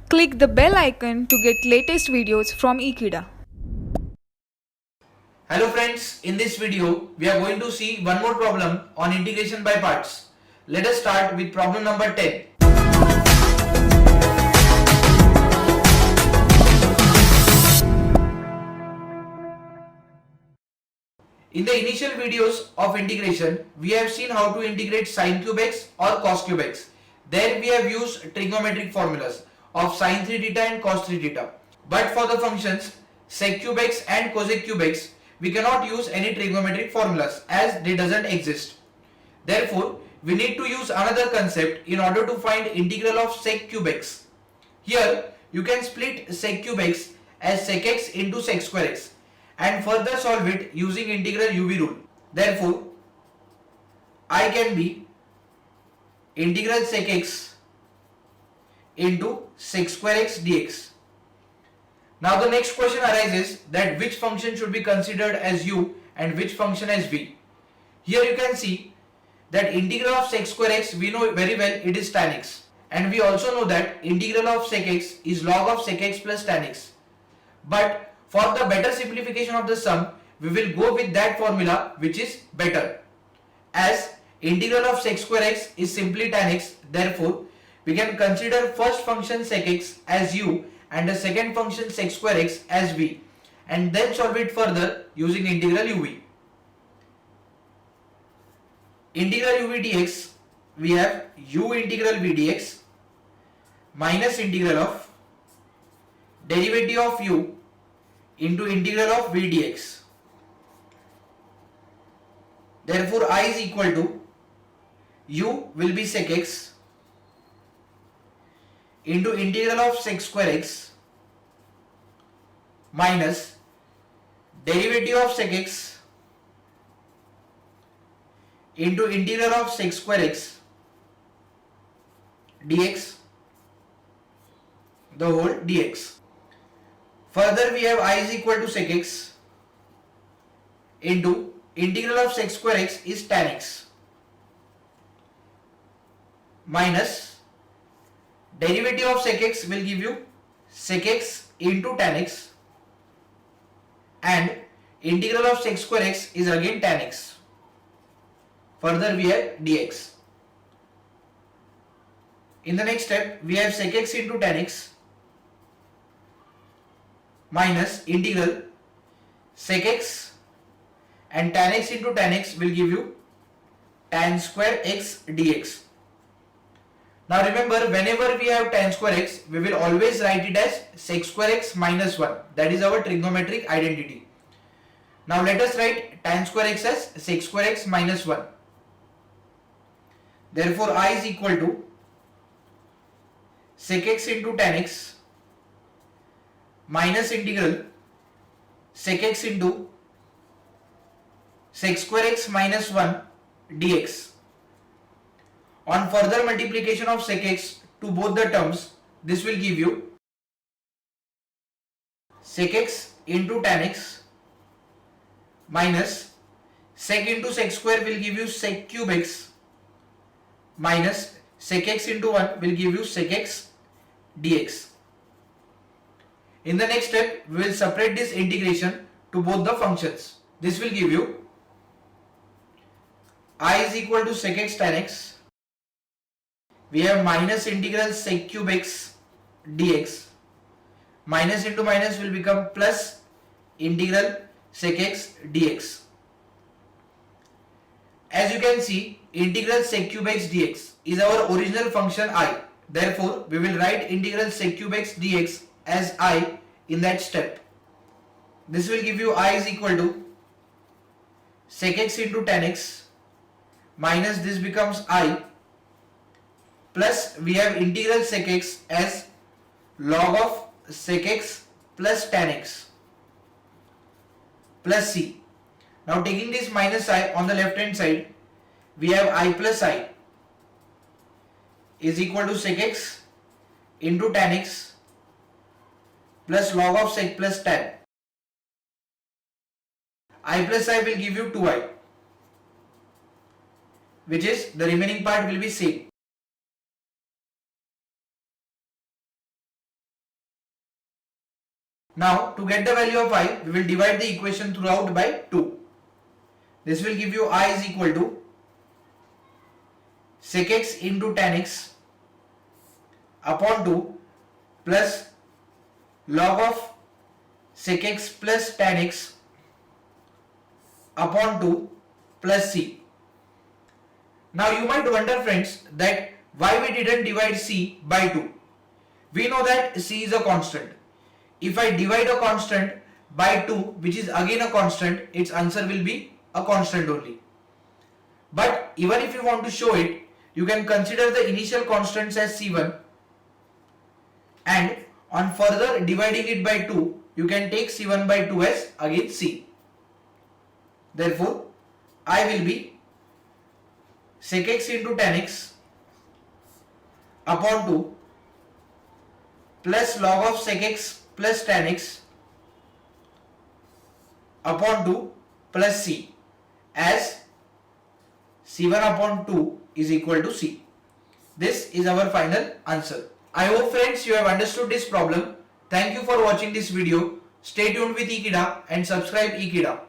Click the bell icon to get latest videos from Ekeeda. Hello friends, in this video we are going to see one more problem on integration by parts. Let us start with problem number 10. In the initial videos of integration, we have seen how to integrate sin cube x or cos cube x. There we have used trigonometric formulas of sin 3 theta and cos 3 theta. But for the functions sec cube x and cosec cube x, we cannot use any trigonometric formulas as they doesn't exist. Therefore, we need to use another concept in order to find integral of sec cube x. Here, you can split sec cube x as sec x into sec square x and further solve it using integral UV rule. Therefore, I can be integral sec x into sec square x dx. Now the next question arises that which function should be considered as u and which function as v. Here you can see that integral of sec square x, we know very well it is tan x, and we also know that integral of sec x is log of sec x plus tan x. But for the better simplification of the sum, we will go with that formula which is better, as integral of sec square x is simply tan x. Therefore, we can consider first function sec x as u and the second function sec square x as v, and then solve it further using integral uv. Integral uv dx, we have u integral v dx minus integral of derivative of u into integral of v dx. Therefore, I is equal to u will be sec x into integral of sec square x minus derivative of sec x into integral of sec square x dx, the whole dx. Further, we have I is equal to sec x into integral of sec square x is tan x minus derivative of sec x will give you sec x into tan x, and integral of sec square x is again tan x. Further, we have dx. In the next step, we have sec x into tan x minus integral sec x and tan x into tan x will give you tan square x dx. Now remember, whenever we have tan square x, we will always write it as sec square x minus 1. That is our trigonometric identity. Now let us write tan square x as sec square x minus 1. Therefore, I is equal to sec x into tan x minus integral sec x into sec square x minus 1 dx. On further multiplication of sec x to both the terms, this will give you sec x into tan x minus sec into sec square will give you sec cube x minus sec x into 1 will give you sec x dx. In the next step, we will separate this integration to both the functions. This will give you I is equal to sec x tan x. We have minus integral sec cube x dx. Minus into minus will become plus integral sec x dx. As you can see, integral sec cube x dx is our original function I. Therefore, we will write integral sec cube x dx as I in that step. This will give you I is equal to sec x into tan x minus this becomes I, plus we have integral sec x as log of sec x plus tan x plus c. Now taking this minus I on the left hand side, we have I plus I is equal to sec x into tan x plus log of sec plus tan. I plus I will give you 2i, which is the remaining part will be same. Now to get the value of I, we will divide the equation throughout by 2. This will give you I is equal to sec x into tan x upon 2 plus log of sec x plus tan x upon 2 plus c. Now you might wonder friends that why we didn't divide c by 2. We know that c is a constant. If I divide a constant by 2, which is again a constant, its answer will be a constant only. But even if you want to show it, you can consider the initial constants as c1, and on further dividing it by 2, you can take c1 by 2 as again c. Therefore, I will be sec x into tan x upon 2 plus log of sec x plus tan x upon 2 plus c, as c1 upon 2 is equal to c. This is our final answer. I hope friends you have understood this problem. Thank you for watching this video. Stay tuned with Ekeeda and subscribe Ekeeda.